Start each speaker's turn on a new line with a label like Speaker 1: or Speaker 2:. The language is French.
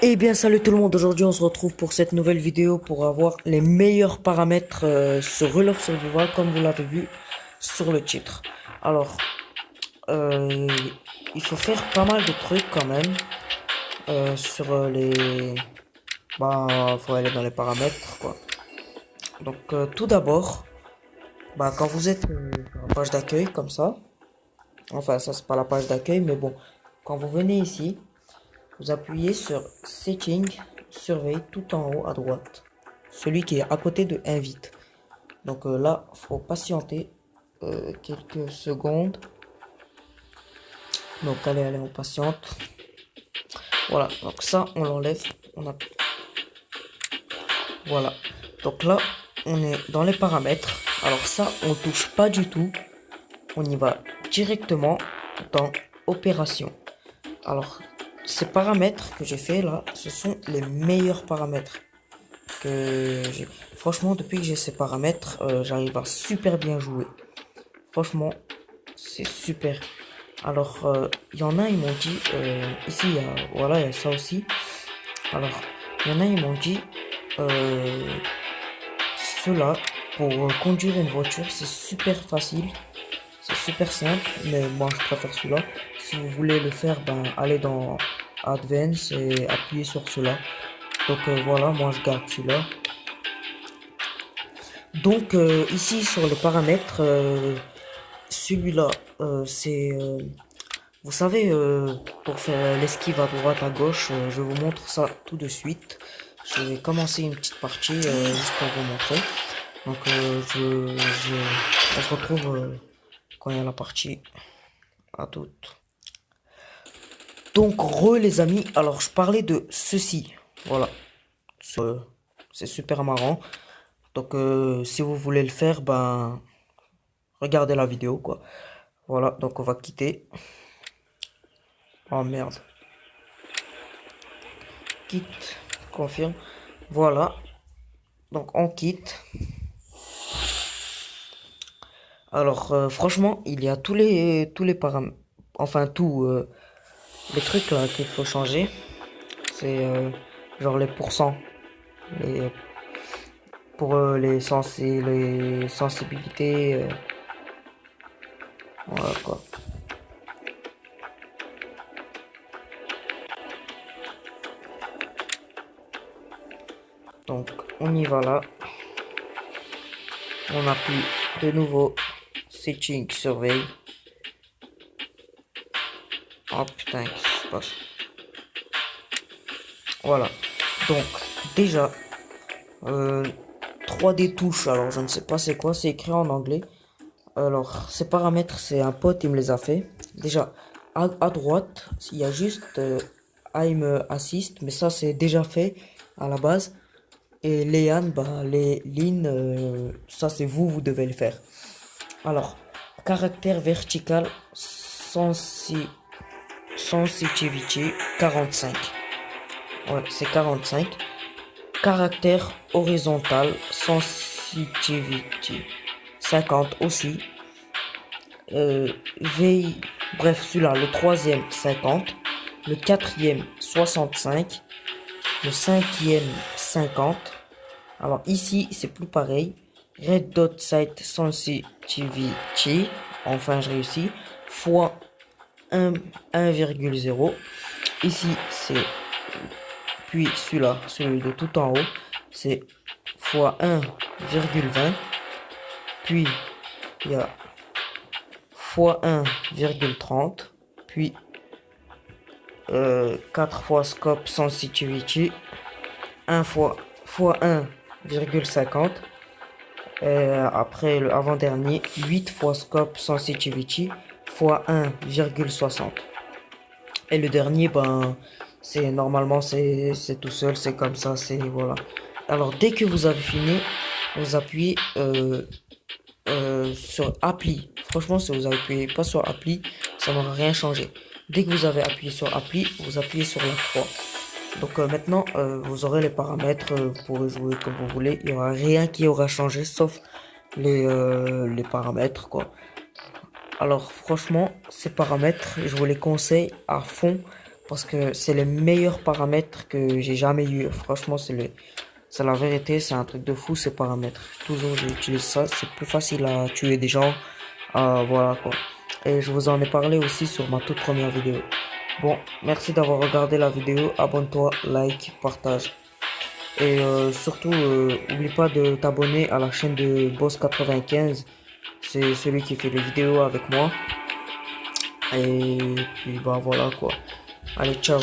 Speaker 1: Eh bien salut tout le monde, aujourd'hui on se retrouve pour cette nouvelle vidéo pour avoir les meilleurs paramètres sur Rule of Survival comme vous l'avez vu sur le titre. Alors, euh, il faut faire pas mal de trucs quand même sur les... Bah, faut aller dans les paramètres quoi. Donc tout d'abord, bah, quand vous êtes sur la page d'accueil comme ça, enfin ça c'est pas la page d'accueil mais bon, quand vous venez ici, vous appuyez sur Setting, Surveille tout en haut à droite. Celui qui est à côté de Invite. Donc là, faut patienter quelques secondes. Donc allez, on patiente. Voilà, donc ça, on l'enlève. On a... Voilà. Donc là, on est dans les paramètres. Alors ça, on touche pas du tout. On y va directement dans Opération. Alors, ces paramètres que j'ai fait là, ce sont les meilleurs paramètres que j'ai. Franchement, depuis que j'ai ces paramètres, j'arrive à super bien jouer. Franchement, c'est super. Alors, il y en a, ils m'ont dit, ici, voilà, il y a ça aussi. Alors, il y en a, ils m'ont dit, euh, cela, pour conduire une voiture, c'est super facile, c'est super simple, mais moi, je préfère celui-là. Si vous voulez le faire, ben, allez dans Advance et appuyez sur cela. Donc, voilà, moi, je garde celui-là. Donc, ici, sur les paramètres, celui-là, c'est... vous savez, pour faire l'esquive à droite, à gauche, je vous montre ça tout de suite. Je vais commencer une petite partie juste pour vous montrer. Donc, on se retrouve quand il y a la partie. À toute. Donc, les amis, alors je parlais de ceci. Voilà. C'est super marrant. Donc, si vous voulez le faire, ben, regardez la vidéo, quoi. Voilà, donc on va quitter. Oh merde. Quitte, confirme. Voilà, donc on quitte. Alors franchement, il y a tous les paramètres, enfin tous les trucs là qu'il faut changer. C'est genre les pourcents, les, pour les sensibilités, voilà quoi. Donc on y va là. On appuie de nouveau Setting Surveille. Oh putain, qu'est-ce qui se passe? Voilà. Donc déjà, euh, 3D touches, alors je ne sais pas c'est quoi, c'est écrit en anglais. Alors, ces paramètres, c'est un pote, il me les a fait. Déjà, à droite, il y a juste I'm assist, mais ça, c'est déjà fait à la base. Et Léane, bah, les lignes, ça, c'est vous, vous devez le faire. Alors, caractère vertical, sensitivity, 45. Ouais, c'est 45. Caractère horizontal, sensitivity, 50 aussi. VI, bref, celui-là, le troisième, 50. Le quatrième, 65. Le cinquième, 50. Alors ici, c'est plus pareil. Red Dot Sight Sensitivity, enfin je réussis, fois 1,0. Ici, c'est, puis celui-là, celui de tout en haut, c'est fois 1,20. Puis, il y a fois 1,30. Puis, 4 fois scope sensitivity. 1 fois 1,50. Après le avant-dernier, 8 fois scope sensitivity fois 1,60. Et le dernier, ben, c'est normalement, c'est tout seul, c'est comme ça, c'est voilà. Alors, dès que vous avez fini, vous appuyez sur appli. Franchement, si vous appuyez pas sur appli, ça n'aura rien changé. Dès que vous avez appuyé sur appli, vous appuyez sur la croix. Donc maintenant, vous aurez les paramètres, vous pourrez jouer comme vous voulez. Il n'y aura rien qui aura changé sauf les paramètres, quoi. Alors franchement, ces paramètres, je vous les conseille à fond parce que c'est les meilleurs paramètres que j'ai jamais eu. Franchement, c'est la vérité, c'est un truc de fou ces paramètres. Toujours j'utilise ça, c'est plus facile à tuer des gens. Voilà quoi. Et je vous en ai parlé aussi sur ma toute première vidéo. Bon, merci d'avoir regardé la vidéo. Abonne-toi, like, partage. Et surtout, oublie pas de t'abonner à la chaîne de Boss95. C'est celui qui fait les vidéos avec moi. Et puis bah voilà quoi. Allez, ciao.